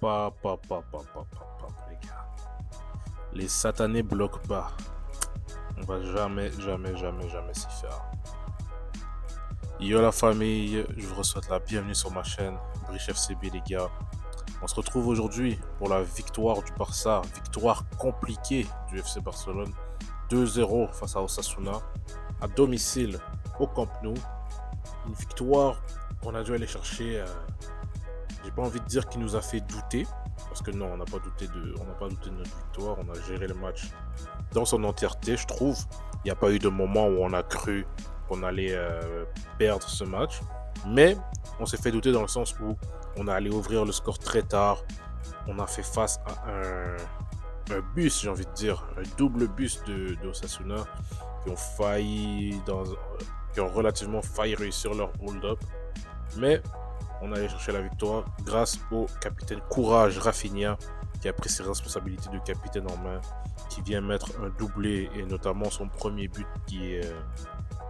Les gars. Les satanés bloquent bas. On va jamais s'y faire. Yo la famille, je vous souhaite la bienvenue sur ma chaîne, Brich FCB les gars. On se retrouve aujourd'hui pour la victoire du Barça, victoire compliquée du FC Barcelone. 2-0 face à Osasuna, à domicile au Camp Nou. Une victoire qu'on a dû aller chercher, j'ai pas envie de dire qu'il nous a fait douter, parce que non, on n'a pas douté de notre victoire, on a géré le match dans son entièreté, je trouve. Il n'y a pas eu de moment où on a cru qu'on allait perdre ce match, mais on s'est fait douter dans le sens où on a allé ouvrir le score très tard, on a fait face à un bus, j'ai envie de dire, un double bus de Osasuna qui ont relativement failli réussir leur hold-up, mais on allait chercher la victoire grâce au capitaine Courage Rafinha qui a pris ses responsabilités de capitaine en main, qui vient mettre un doublé et notamment son premier but qui est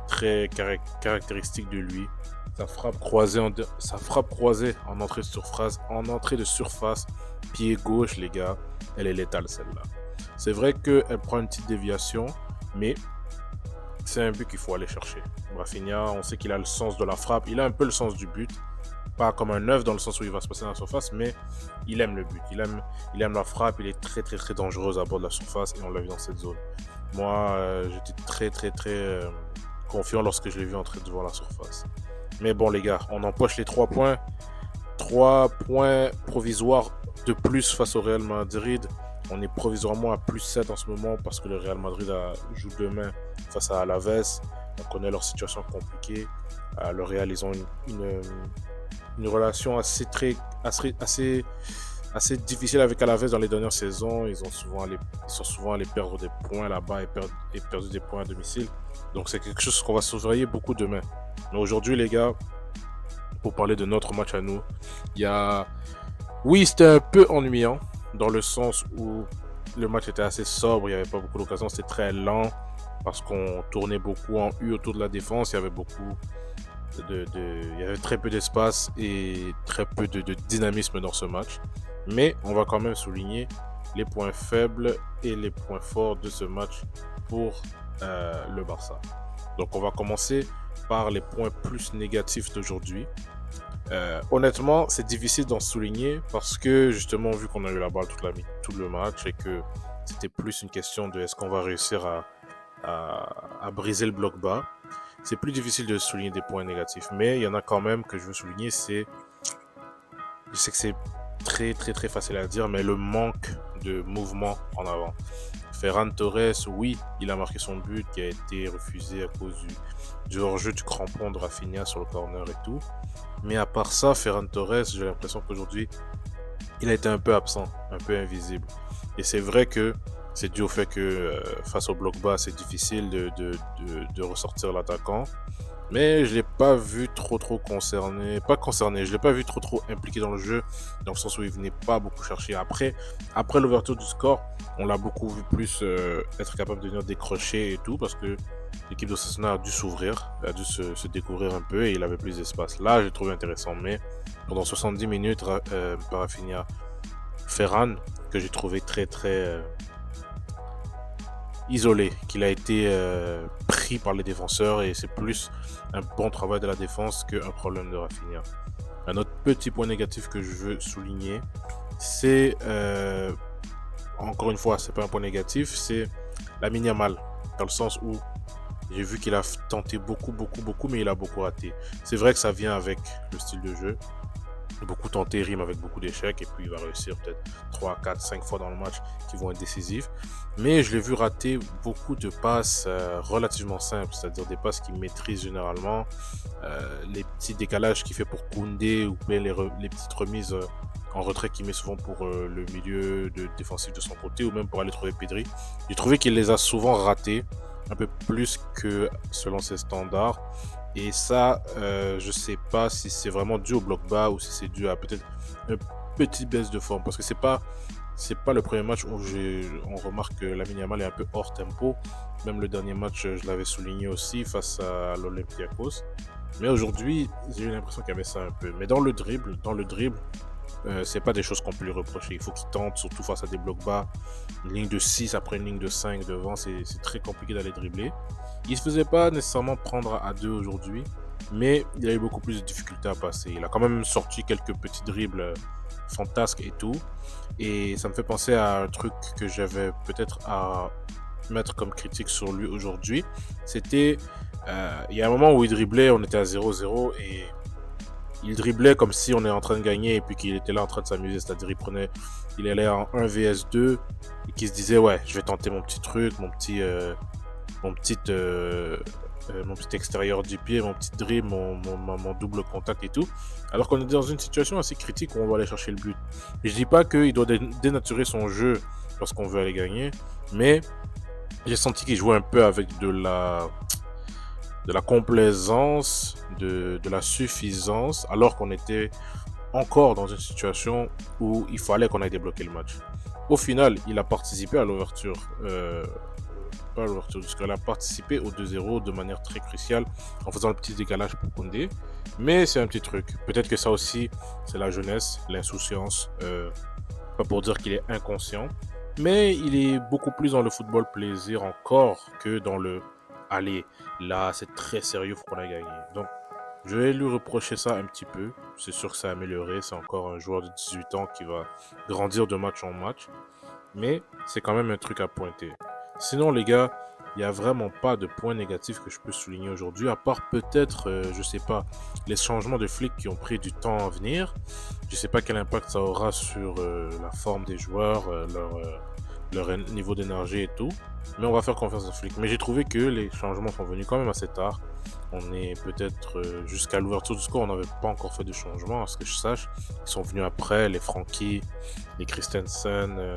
très caractéristique de lui. Sa frappe croisée en entrée de surface, pied gauche les gars, elle est létale celle-là. C'est vrai qu'elle prend une petite déviation, mais c'est un but qu'il faut aller chercher. Rafinha, on sait qu'il a le sens de la frappe, il a un peu le sens du but. Pas comme un neuf dans le sens où il va se passer dans la surface, mais il aime le but, il aime la frappe, il est très dangereux à bord de la surface et on l'a vu dans cette zone. Moi, j'étais très confiant lorsque je l'ai vu entrer devant la surface. Mais bon les gars, on empoche les 3 points. 3 points provisoires de plus face au Real Madrid. On est provisoirement à plus 7 en ce moment parce que le Real Madrid joue demain face à Alaves. On connaît leur situation compliquée. Le Real, ils ont une relation assez difficile avec Alaves dans les dernières saisons. Ils sont souvent allés perdre des points là-bas et perdu des points à domicile. Donc c'est quelque chose qu'on va surveiller beaucoup demain. Mais aujourd'hui les gars, pour parler de notre match à nous, oui, c'était un peu ennuyant dans le sens où le match était assez sobre, il n'y avait pas beaucoup d'occasions, c'était très lent parce qu'on tournait beaucoup en U autour de la défense, il y avait il y avait très peu d'espace et très peu de dynamisme dans ce match. Mais on va quand même souligner les points faibles et les points forts de ce match pour le Barça. Donc on va commencer par les points plus négatifs d'aujourd'hui. Honnêtement, c'est difficile d'en souligner parce que justement, vu qu'on a eu la balle tout le match et que c'était plus une question de est-ce qu'on va réussir à briser le bloc bas, c'est plus difficile de souligner des points négatifs. Mais il y en a quand même que je veux souligner, je sais que c'est très facile à dire, mais le manque de mouvement en avant. Ferran Torres, oui, il a marqué son but qui a été refusé à cause du hors-jeu du crampon de Rafinha sur le corner et tout. Mais à part ça, Ferran Torres, j'ai l'impression qu'aujourd'hui, il a été un peu absent, un peu invisible. Et c'est vrai que c'est dû au fait que face au bloc bas, c'est difficile de ressortir l'attaquant. Mais je ne l'ai pas vu trop concerné. Pas concerné, je ne l'ai pas vu trop impliqué dans le jeu, dans le sens où il venait pas beaucoup chercher. Après l'ouverture du score, on l'a beaucoup vu plus être capable de venir décrocher et tout, parce que l'équipe d'Osasuna a dû s'ouvrir, a dû se découvrir un peu et il avait plus d'espace. Là, j'ai trouvé intéressant, mais pendant 70 minutes, Rafinha, Ferran, que j'ai trouvé très isolé, qu'il a été pris par les défenseurs et c'est plus un bon travail de la défense qu'un problème de Rafinha. Un autre petit point négatif que je veux souligner, c'est encore une fois, c'est pas un point négatif, c'est Lamine Yamal, dans le sens où j'ai vu qu'il a tenté beaucoup, mais il a beaucoup raté. C'est vrai que ça vient avec le style de jeu. Beaucoup tenté rime avec beaucoup d'échecs et puis il va réussir peut-être 3, 4, 5 fois dans le match qui vont être décisifs. Mais je l'ai vu rater beaucoup de passes relativement simples, c'est-à-dire des passes qu'il maîtrise généralement, les petits décalages qu'il fait pour Koundé ou bien les petites remises en retrait qu'il met souvent pour le milieu défensif de son côté ou même pour aller trouver Pedri. J'ai trouvé qu'il les a souvent ratés, un peu plus que selon ses standards. Et ça, je sais pas si c'est vraiment dû au bloc bas ou si c'est dû à peut-être une petite baisse de forme. Parce que c'est pas le premier match où on remarque que Lamine Yamal est un peu hors tempo. Même le dernier match, je l'avais souligné aussi face à l'Olympiakos. Mais aujourd'hui, j'ai eu l'impression qu'il y avait ça un peu. Mais dans le dribble, c'est pas des choses qu'on peut lui reprocher. Il faut qu'il tente, surtout face à des blocs bas. Une ligne de 6 après une ligne de 5 devant, c'est très compliqué d'aller dribbler. Il se faisait pas nécessairement prendre à 2 aujourd'hui, mais il a eu beaucoup plus de difficultés à passer. Il a quand même sorti quelques petits dribbles fantasques et tout. Et ça me fait penser à un truc que j'avais peut-être à mettre comme critique sur lui aujourd'hui. C'était, il y a un moment où il driblait, on était à 0-0 et il driblait comme si on est en train de gagner et puis qu'il était là en train de s'amuser. C'est-à-dire, il allait en 1 vs 2 et qu'il se disait, ouais, je vais tenter mon petit truc, mon petit, mon petit extérieur du pied, mon petit dribble, mon double contact et tout. Alors qu'on est dans une situation assez critique où on va aller chercher le but. Et je dis pas qu'il doit dénaturer son jeu lorsqu'on veut aller gagner, mais j'ai senti qu'il jouait un peu avec de la complaisance, de la suffisance, alors qu'on était encore dans une situation où il fallait qu'on aille débloquer le match. Au final, il a participé à l'ouverture, pas à l'ouverture du score, il a participé au 2-0 de manière très cruciale en faisant le petit décalage pour Koundé. Mais c'est un petit truc. Peut-être que ça aussi, c'est la jeunesse, l'insouciance. Pas pour dire qu'il est inconscient, mais il est beaucoup plus dans le football plaisir encore que dans le allez, là c'est très sérieux, faut qu'on a gagné. Donc je vais lui reprocher ça un petit peu. C'est sûr que ça a amélioré. C'est encore un joueur de 18 ans qui va grandir de match en match. Mais c'est quand même un truc à pointer. Sinon, les gars, il n'y a vraiment pas de points négatifs que je peux souligner aujourd'hui, à part peut-être, je sais pas, les changements de flics qui ont pris du temps à venir. Je sais pas quel impact ça aura sur la forme des joueurs, leur niveau d'énergie et tout. Mais on va faire confiance aux flics. Mais j'ai trouvé que les changements sont venus quand même assez tard. On est peut-être jusqu'à l'ouverture du score, on n'avait pas encore fait de changement, à ce que je sache. Ils sont venus après, les Frankie, les Christensen,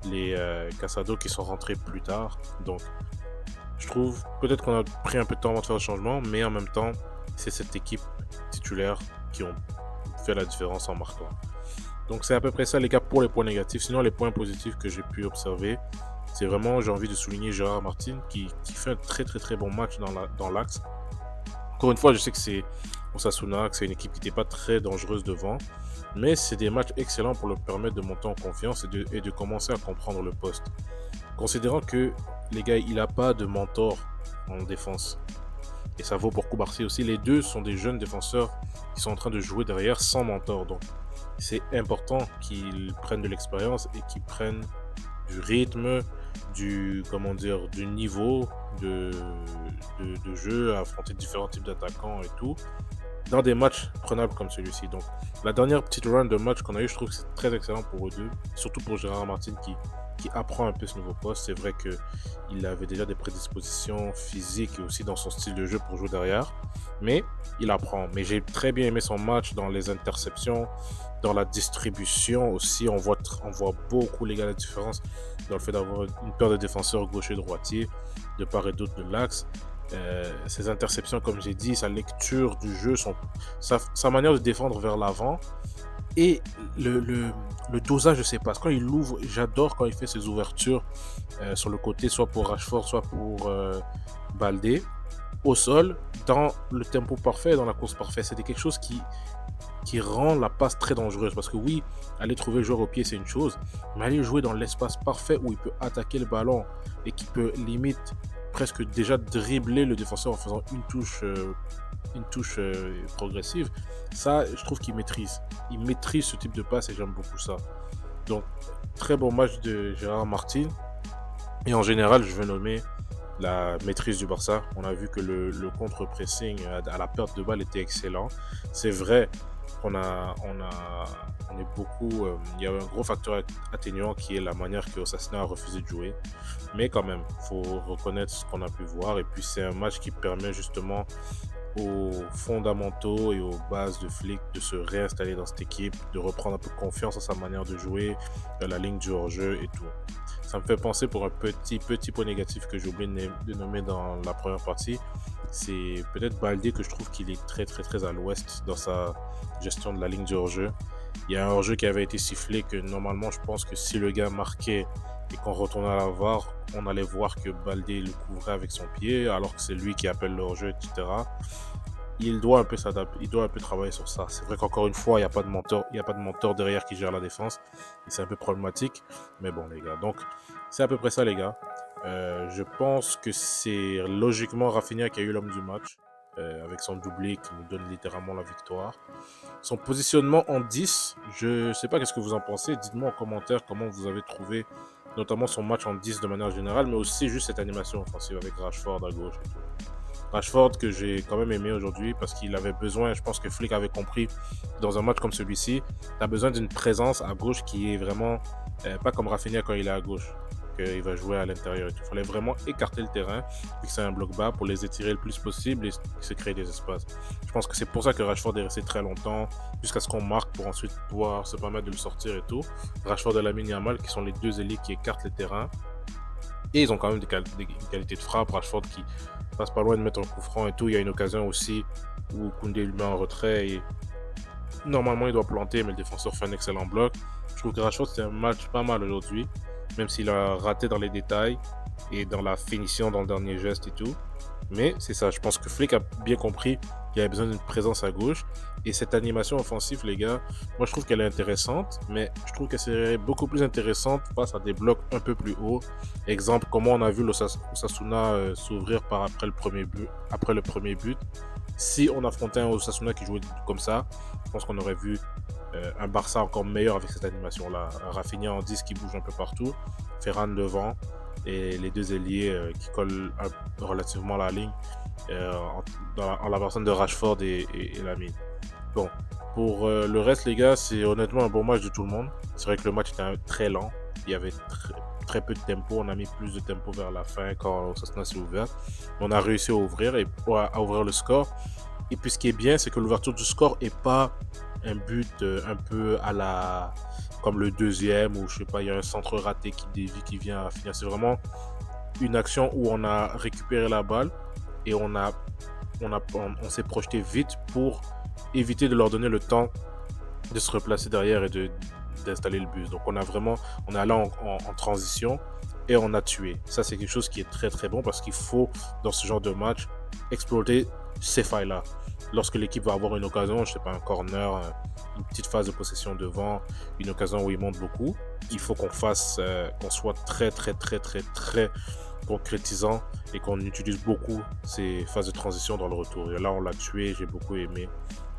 les Casado qui sont rentrés plus tard. Donc, je trouve peut-être qu'on a pris un peu de temps avant de faire le changement, mais en même temps, c'est cette équipe titulaire qui ont fait la différence en marquant. Donc, c'est à peu près ça, les gars, pour les points négatifs. Sinon, les points positifs que j'ai pu observer, c'est vraiment, j'ai envie de souligner Gérard Martin qui fait un très très très bon match dans l'axe. Encore une fois, je sais que c'est Osasuna, que c'est une équipe qui n'était pas très dangereuse devant, mais c'est des matchs excellents pour le permettre de monter en confiance et de commencer à comprendre le poste. Considérant que, les gars, il n'a pas de mentor en défense. Et ça vaut pour Koubarsi aussi. Les deux sont des jeunes défenseurs qui sont en train de jouer derrière sans mentor. Donc, c'est important qu'ils prennent de l'expérience et qu'ils prennent du rythme, du niveau de jeu, à affronter différents types d'attaquants et tout, dans des matchs prenables comme celui-ci. Donc, la dernière petite run de match qu'on a eu, je trouve que c'est très excellent pour eux deux, surtout pour Gérard Martin qui apprend un peu ce nouveau poste. C'est vrai qu'il avait déjà des prédispositions physiques et aussi dans son style de jeu pour jouer derrière, mais il apprend. Mais j'ai très bien aimé son match dans les interceptions, dans la distribution aussi. On voit beaucoup, les gars, la différence dans le fait d'avoir une paire de défenseurs gaucher-droitier de part et d'autre de l'axe. Ses interceptions, comme j'ai dit, sa lecture du jeu, sa manière de défendre vers l'avant et le dosage de ses passes. Quand il ouvre, j'adore quand il fait ses ouvertures sur le côté, soit pour Rashford, soit pour Baldé, au sol, dans le tempo parfait, dans la course parfaite. C'était quelque chose qui rend la passe très dangereuse. Parce que oui, aller trouver le joueur au pied, c'est une chose, mais aller jouer dans l'espace parfait où il peut attaquer le ballon et qui peut limite presque déjà dribbler le défenseur en faisant une touche progressive, ça, je trouve qu'il maîtrise. Il maîtrise ce type de passe et j'aime beaucoup ça. Donc, très bon match de Gérard Martin. Et en général, je vais nommer la maîtrise du Barça. On a vu que le contre-pressing à la perte de balle était excellent. C'est vrai qu'on on est beaucoup. Il y a un gros facteur atténuant qui est la manière que Osasuna a refusé de jouer. Mais quand même, il faut reconnaître ce qu'on a pu voir. Et puis, c'est un match qui permet justement aux fondamentaux et aux bases de Flick de se réinstaller dans cette équipe, de reprendre un peu confiance en sa manière de jouer, la ligne du hors-jeu et tout. Ça me fait penser pour un petit point négatif que j'ai oublié de nommer dans la première partie. C'est peut-être Baldé que je trouve qu'il est très très très à l'ouest dans sa gestion de la ligne du hors-jeu. Il y a un hors-jeu qui avait été sifflé que normalement je pense que si le gars marquait et qu'on retournait à la VAR, on allait voir que Baldé le couvrait avec son pied alors que c'est lui qui appelle le hors-jeu, etc. il doit un peu s'adapter, il doit un peu travailler sur ça. C'est vrai qu'encore une fois, il n'y a pas de mentor derrière qui gère la défense. Et c'est un peu problématique. Mais bon, les gars. Donc, c'est à peu près ça, les gars. Je pense que c'est logiquement Rafinha qui a eu l'homme du match. Avec son doublé qui nous donne littéralement la victoire. Son positionnement en 10, je ne sais pas qu'est-ce que vous en pensez. Dites-moi en commentaire comment vous avez trouvé notamment son match en 10 de manière générale, mais aussi juste cette animation offensive avec Rashford à gauche et tout. Rashford que j'ai quand même aimé aujourd'hui parce qu'il avait besoin, je pense que Flick avait compris, dans un match comme celui-ci, tu as besoin d'une présence à gauche qui est vraiment pas comme Rafinha quand il est à gauche, qu'il va jouer à l'intérieur et tout. Il fallait vraiment écarter le terrain, vu que c'est un bloc bas, pour les étirer le plus possible et se créer des espaces. Je pense que c'est pour ça que Rashford est resté très longtemps, jusqu'à ce qu'on marque pour ensuite pouvoir se permettre de le sortir et tout. Rashford et Lamine Yamal, qui sont les deux ailiers qui écartent le terrain. Et ils ont quand même des qualités de frappe. Rashford qui passe pas loin de mettre un coup franc et tout. Il y a une occasion aussi où Koundé lui met en retrait et normalement il doit planter, mais le défenseur fait un excellent bloc. Je trouve que Rashford c'était un match pas mal aujourd'hui, même s'il a raté dans les détails et dans la finition, dans le dernier geste et tout. Mais c'est ça, je pense que Flick a bien compris qu'il avait besoin d'une présence à gauche. Et cette animation offensive, les gars, moi je trouve qu'elle est intéressante, mais je trouve qu'elle serait beaucoup plus intéressante face à des blocs un peu plus hauts. Exemple, comment on a vu l'Osasuna s'ouvrir après le premier but. Si on affrontait un Osasuna qui jouait comme ça, je pense qu'on aurait vu un Barça encore meilleur avec cette animation-là. Un Rafinha en 10 qui bouge un peu partout, Ferran devant, et les deux ailiers qui collent relativement la ligne en la personne de Rashford et Lamine. Bon, pour le reste, les gars, c'est honnêtement un bon match de tout le monde. C'est vrai que le match était très lent. Il y avait très peu de tempo. On a mis plus de tempo vers la fin quand Osasuna s'est ouvert. On a réussi à ouvrir le score. Et puis ce qui est bien, c'est que l'ouverture du score n'est pas un but un peu à la comme le deuxième, où je sais pas, il y a un centre raté qui dévie, qui vient à finir. C'est vraiment une action où on a récupéré la balle et on s'est projeté vite pour éviter de leur donner le temps de se replacer derrière et d'installer le but. Donc on est allé en transition et on a tué. Ça, c'est quelque chose qui est très très bon parce qu'il faut, dans ce genre de match, exploiter ces failles-là. Lorsque l'équipe va avoir une occasion, je sais pas, un corner, une petite phase de possession devant, une occasion où il monte beaucoup, il faut qu'on soit très très très très très concrétisant et qu'on utilise beaucoup ces phases de transition dans le retour. Et là, on l'a tué, j'ai beaucoup aimé.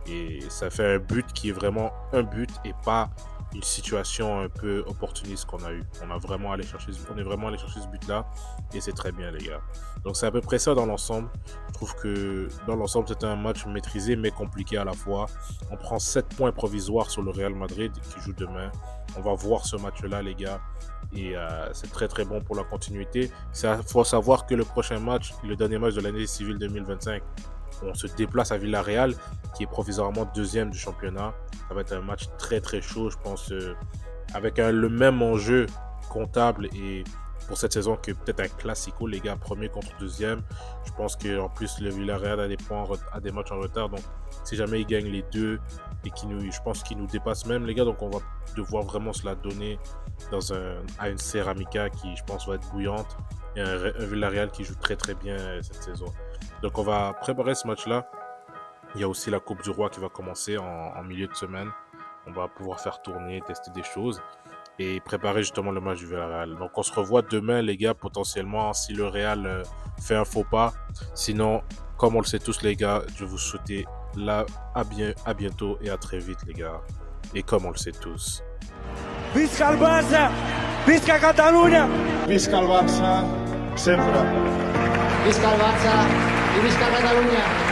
Et ça fait un but qui est vraiment un but et pas une situation un peu opportuniste qu'on a eu. On est vraiment allé chercher ce but-là et c'est très bien, les gars. Donc c'est à peu près ça dans l'ensemble. Je trouve que dans l'ensemble, c'était un match maîtrisé mais compliqué à la fois. On prend 7 points provisoires sur le Real Madrid qui joue demain. On va voir ce match-là, les gars. Et c'est très très bon pour la continuité. Il faut savoir que le prochain match, le dernier match de l'année civile 2025, on se déplace à Villarreal, qui est provisoirement deuxième du championnat. Ça va être un match très très chaud, je pense, avec le même enjeu comptable et pour cette saison que peut-être un classico, les gars, premier contre deuxième. Je pense qu'en plus, le Villarreal a des matchs en retard. Donc, si jamais ils gagnent les deux et je pense qu'ils nous dépassent même, les gars, donc on va devoir vraiment se la donner à une Ceramica qui, je pense, va être bouillante. Et un Villarreal qui joue très très bien cette saison. Donc on va préparer ce match-là. Il y a aussi la Coupe du Roi qui va commencer en milieu de semaine. On va pouvoir faire tourner, tester des choses et préparer justement le match du Villarreal. Donc on se revoit demain, les gars, potentiellement, si le Real fait un faux pas. Sinon, comme on le sait tous, les gars, je vous souhaite à bientôt et à très vite, les gars. Et comme on le sait tous. Visca el Barça! Visca Catalunya! Visca el Barça, sempre. Visca el Barça i visca Catalunya!